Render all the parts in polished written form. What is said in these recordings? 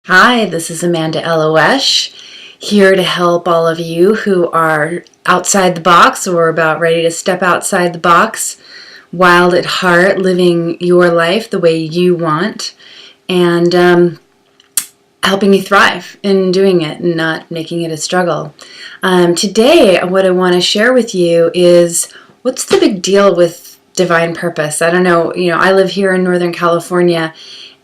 Hi, this is Amanda Elo'esh, here to help all of you who are outside the box or about ready to step outside the box, wild at heart, living your life the way you want, and helping you thrive in doing it and not making it a struggle. Today, what I want to share with you is what's the big deal with divine purpose? I don't know, I live here in Northern California.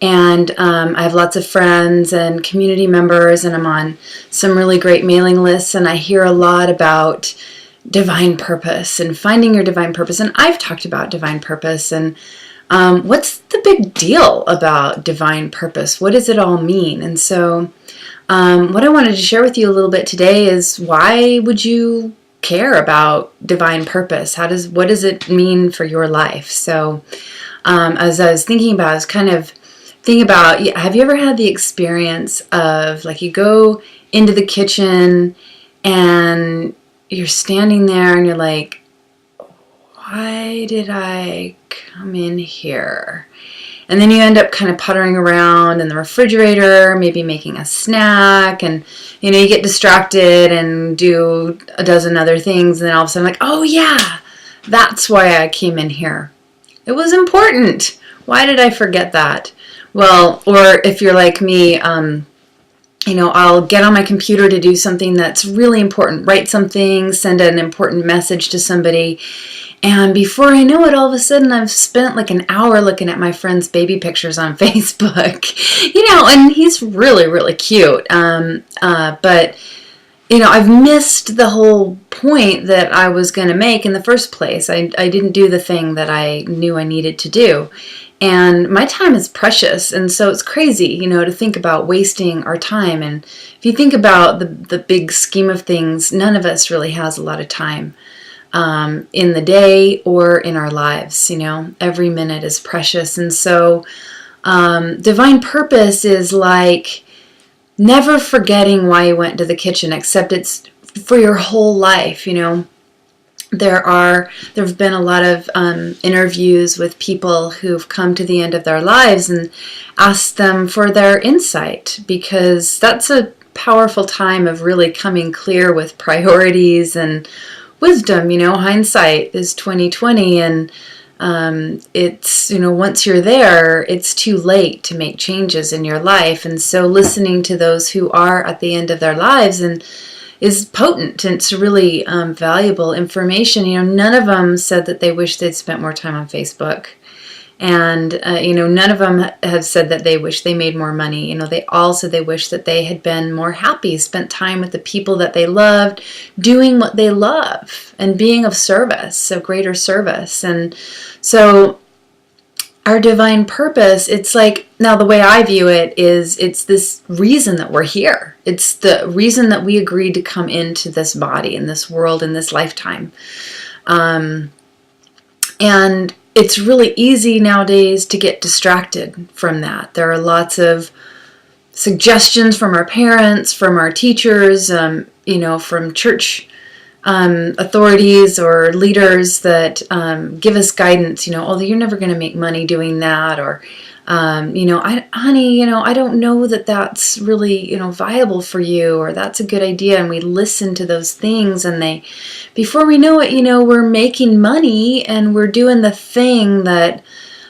And I have lots of friends and community members, and I'm on some really great mailing lists, and I hear a lot about divine purpose and finding your divine purpose. And I've talked about divine purpose, and what's the big deal about divine purpose? What does it all mean? And so what I wanted to share with you a little bit today is, why would you care about divine purpose? What does it mean for your life? So as I was thinking about, I was kind of think about, have you ever had the experience of, like, you go into the kitchen and you're standing there and you're like, why did I come in here? And then you end up kind of puttering around in the refrigerator, maybe making a snack, and you get distracted and do a dozen other things, and then all of a sudden, like, oh yeah, that's why I came in here. It was important. Why did I forget that? Well, or if you're like me, I'll get on my computer to do something that's really important, write something, send an important message to somebody, and before I know it, all of a sudden I've spent like an hour looking at my friend's baby pictures on Facebook, and he's really, really cute, but I've missed the whole point that I was going to make in the first place. I didn't do the thing that I knew I needed to do. And my time is precious, and so it's crazy, to think about wasting our time. And if you think about the big scheme of things, none of us really has a lot of time in the day or in our lives. Every minute is precious. And so divine purpose is like never forgetting why you went to the kitchen, except it's for your whole life. There have been a lot of interviews with people who've come to the end of their lives and asked them for their insight, because that's a powerful time of really coming clear with priorities and wisdom. Hindsight is 20/20, and it's, once you're there, it's too late to make changes in your life. And so listening to those who are at the end of their lives is potent, and it's really valuable information. None of them said that they wish they'd spent more time on Facebook, and none of them have said that they wish they made more money. They all said they wish that they had been more happy, spent time with the people that they loved, doing what they love, and being of service, of greater service. And so our divine purpose, it's like, now the way I view it is, it's this reason that we're here. It's the reason that we agreed to come into this body, in this world, in this lifetime. And it's really easy nowadays to get distracted from that. There are lots of suggestions from our parents, from our teachers, from church authorities or leaders that give us guidance, oh, you're never going to make money doing that, or I don't know that that's really, viable for you, or that's a good idea. And we listen to those things, and before we know it, we're making money and we're doing the thing that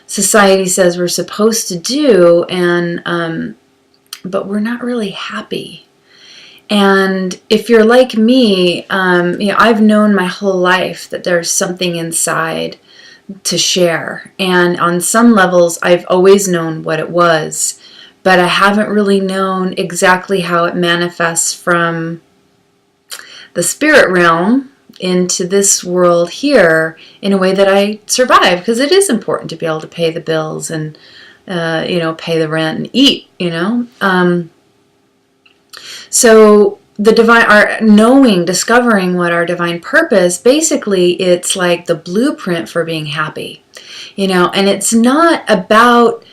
society says we're supposed to do, and but we're not really happy. And if you're like me, I've known my whole life that there's something inside to share. And on some levels, I've always known what it was, but I haven't really known exactly how it manifests from the spirit realm into this world here in a way that I survive, because it is important to be able to pay the bills and, pay the rent and eat, So the divine, discovering what our divine purpose, basically it's like the blueprint for being happy, and it's not about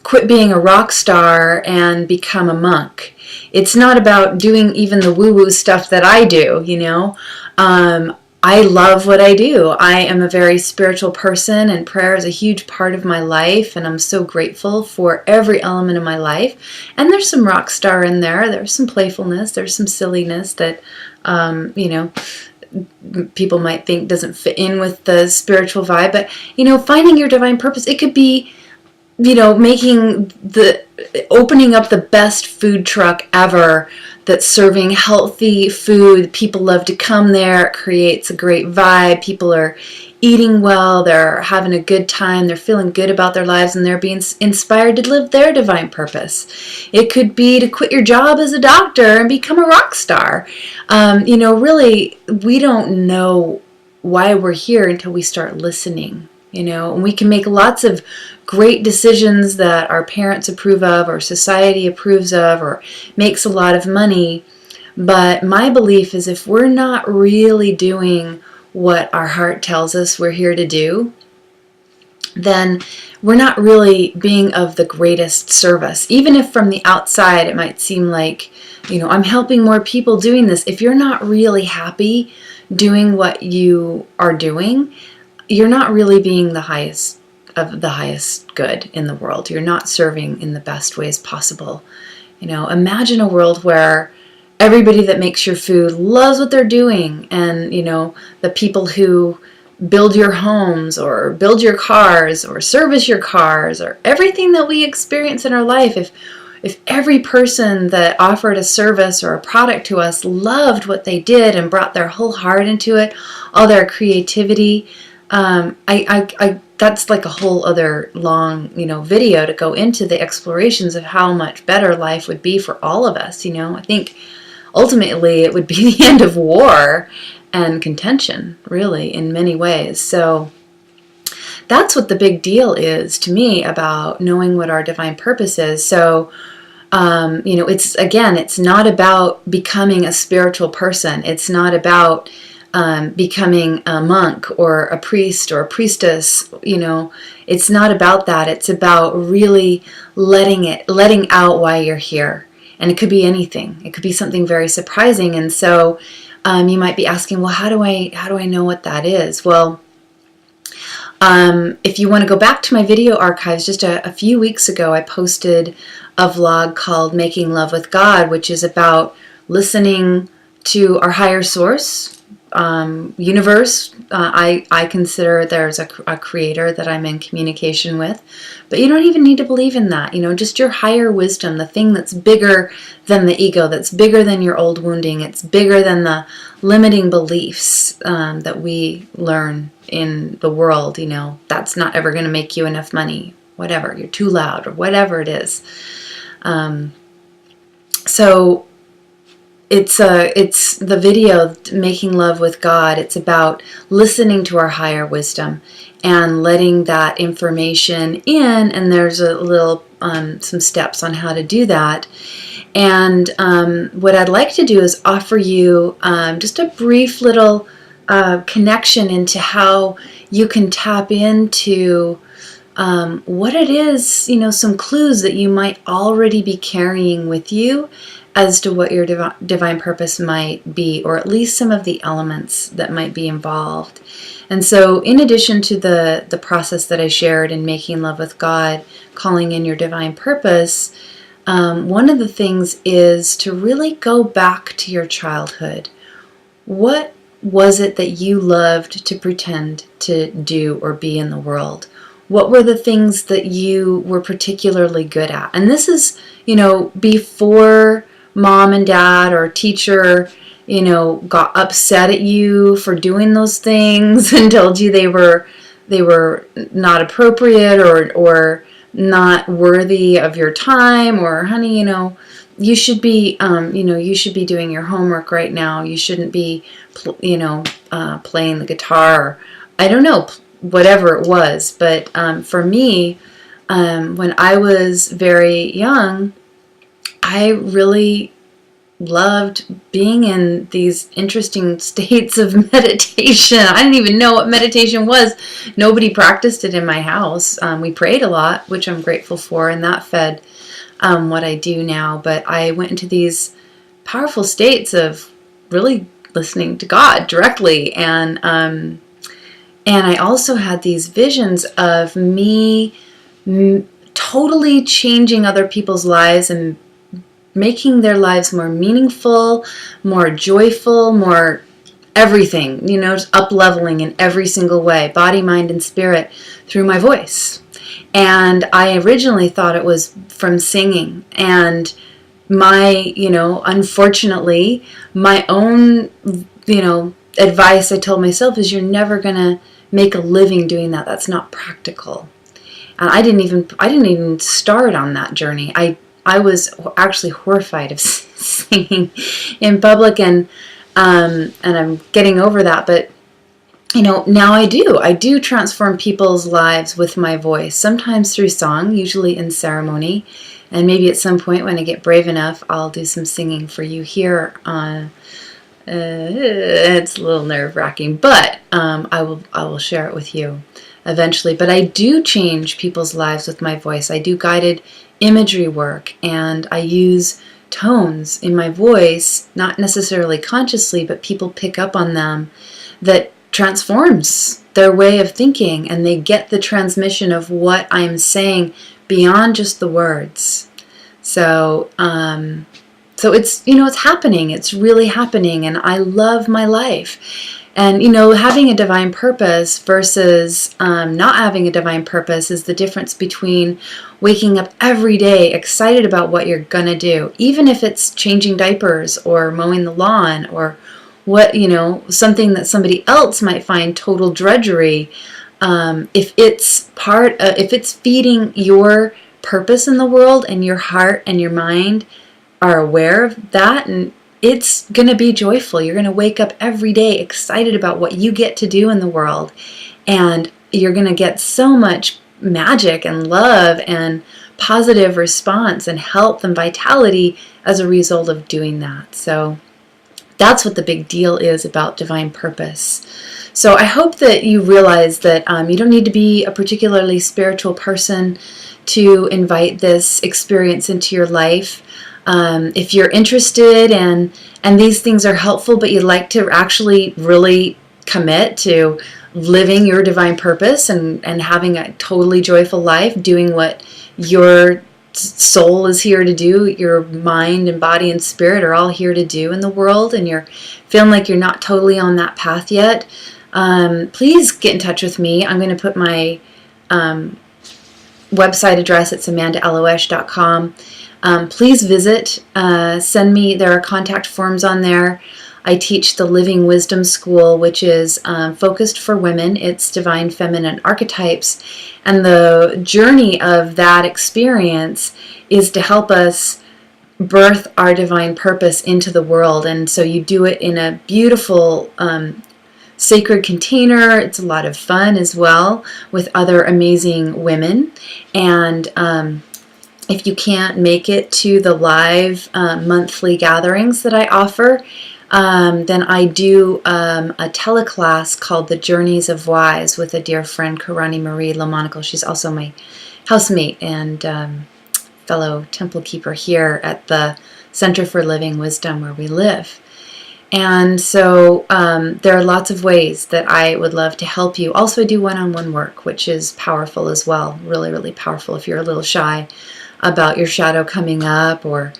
quit being a rock star and become a monk. It's not about doing even the woo-woo stuff that I do, I love what I do. I am a very spiritual person, and prayer is a huge part of my life, and I'm so grateful for every element of my life. And there's some rock star in there. There's some playfulness. There's some silliness that, people might think doesn't fit in with the spiritual vibe. But, finding your divine purpose, it could be, opening up the best food truck ever that's serving healthy food. People love to come there. It creates a great vibe. People are eating well. They're having a good time. They're feeling good about their lives, and they're being inspired to live their divine purpose. It could be to quit your job as a doctor and become a rock star. Really, we don't know why we're here until we start listening. And we can make lots of great decisions that our parents approve of or society approves of or makes a lot of money. But my belief is if we're not really doing what our heart tells us we're here to do, then we're not really being of the greatest service. Even if from the outside it might seem like, I'm helping more people doing this. If you're not really happy doing what you are doing, you're not really being the highest of the highest good in the world. You're not serving in the best ways possible. Imagine a world where everybody that makes your food loves what they're doing, and the people who build your homes or build your cars or service your cars or everything that we experience in our life, if every person that offered a service or a product to us loved what they did and brought their whole heart into it, all their creativity, that's like a whole other long, video to go into the explorations of how much better life would be for all of us. I think ultimately it would be the end of war and contention, really, in many ways. So that's what the big deal is to me about knowing what our divine purpose is. So, it's not about becoming a spiritual person. It's not about becoming a monk or a priest or a priestess. It's not about that. It's about really letting out why you're here. And it could be anything. It could be something very surprising. And so you might be asking, well, how do I know what that is? Well, if you want to go back to my video archives, just a few weeks ago, I posted a vlog called Making Love with God, which is about listening to our higher source, universe. I consider there's a creator that I'm in communication with, but you don't even need to believe in that. Just your higher wisdom, the thing that's bigger than the ego, that's bigger than your old wounding, it's bigger than the limiting beliefs that we learn in the world. That's not ever going to make you enough money, whatever, you're too loud or whatever it is. So it's the video Making Love with God. It's about listening to our higher wisdom and letting that information in, and there's a little some steps on how to do that. And what I'd like to do is offer you just a brief little connection into how you can tap into what it is, some clues that you might already be carrying with you as to what your divine purpose might be, or at least some of the elements that might be involved. And so in addition to the process that I shared in Making Love with God, calling in your divine purpose, one of the things is to really go back to your childhood. What was it that you loved to pretend to do or be in the world? What were the things that you were particularly good at? And this is, before mom and dad or teacher, got upset at you for doing those things and told you they were not appropriate or not worthy of your time, or honey, you should be doing your homework right now. You shouldn't be, playing the guitar, or I don't know, whatever it was. But for me, when I was very young, I really loved being in these interesting states of meditation. I didn't even know what meditation was. Nobody practiced it in my house. We prayed a lot, which I'm grateful for, and that fed what I do now. But I went into these powerful states of really listening to God directly. And I also had these visions of me totally changing other people's lives and making their lives more meaningful, more joyful, more everything, just up-leveling in every single way, body, mind, and spirit, through my voice. And I originally thought it was from singing. And unfortunately, my own, advice I told myself is, you're never going to make a living doing that. That's not practical. And I didn't even start on that journey. I was actually horrified of singing in public, and I'm getting over that. But now I do transform people's lives with my voice, sometimes through song, usually in ceremony, and maybe at some point when I get brave enough, I'll do some singing for you here. It's a little nerve-wracking, but I will share it with you eventually. But I do change people's lives with my voice. I do guided imagery work, and I use tones in my voice, not necessarily consciously, but people pick up on them, that transforms their way of thinking, and they get the transmission of what I'm saying beyond just the words. So it's, it's happening. It's really happening, and I love my life. And, having a divine purpose versus not having a divine purpose is the difference between waking up every day excited about what you're going to do, even if it's changing diapers or mowing the lawn or something that somebody else might find total drudgery. If it's feeding your purpose in the world, and your heart and your mind are aware of that, and it's going to be joyful. You're going to wake up every day excited about what you get to do in the world, and you're going to get so much magic and love and positive response and health and vitality as a result of doing that. So that's what the big deal is about divine purpose. So I hope that you realize that you don't need to be a particularly spiritual person to invite this experience into your life. If you're interested and these things are helpful, but you'd like to actually really commit to living your divine purpose and having a totally joyful life, doing what your soul is here to do, your mind and body and spirit are all here to do in the world, and you're feeling like you're not totally on that path yet, please get in touch with me. I'm going to put my website address. It's amandaeloesh.com. Please visit, send me, there are contact forms on there. I teach the Living Wisdom School, which is focused for women. It's divine feminine archetypes. And the journey of that experience is to help us birth our divine purpose into the world. And so you do it in a beautiful sacred container. It's a lot of fun as well with other amazing women. And if you can't make it to the live monthly gatherings that I offer, then I do a teleclass called The Journeys of Wise with a dear friend, Karani Marie Lamonaco. She's also my housemate and fellow temple keeper here at the Center for Living Wisdom where we live. And so there are lots of ways that I would love to help you. Also, I do one-on-one work, which is powerful as well. Really, really powerful if you're a little shy about your shadow coming up, or,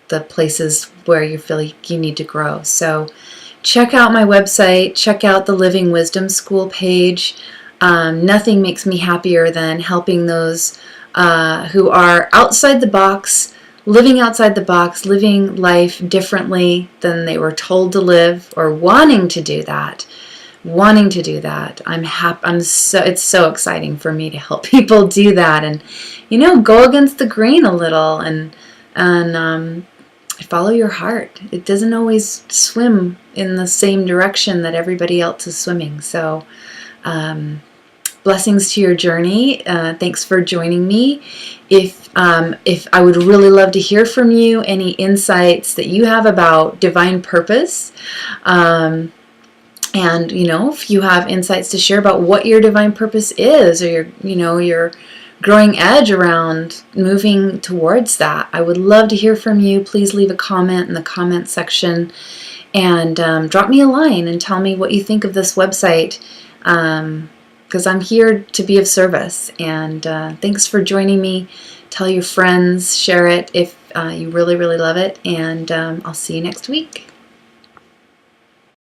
the places where you feel like you need to grow. So check out my website, check out the Living Wisdom School page. Nothing makes me happier than helping those who are outside the box, living outside the box, living life differently than they were told to live, or wanting to do that. I'm happy. It's so exciting for me to help people do that, and go against the grain a little, and follow your heart. It doesn't always swim in the same direction that everybody else is swimming. So blessings to your journey. Thanks for joining me. If I would really love to hear from you, any insights that you have about divine purpose, and if you have insights to share about what your divine purpose is, or your growing edge around moving towards that. I would love to hear from you. Please leave a comment in the comment section and drop me a line and tell me what you think of this website, because I'm here to be of service. And thanks for joining me. Tell your friends, share it if you really, really love it, and I'll see you next week.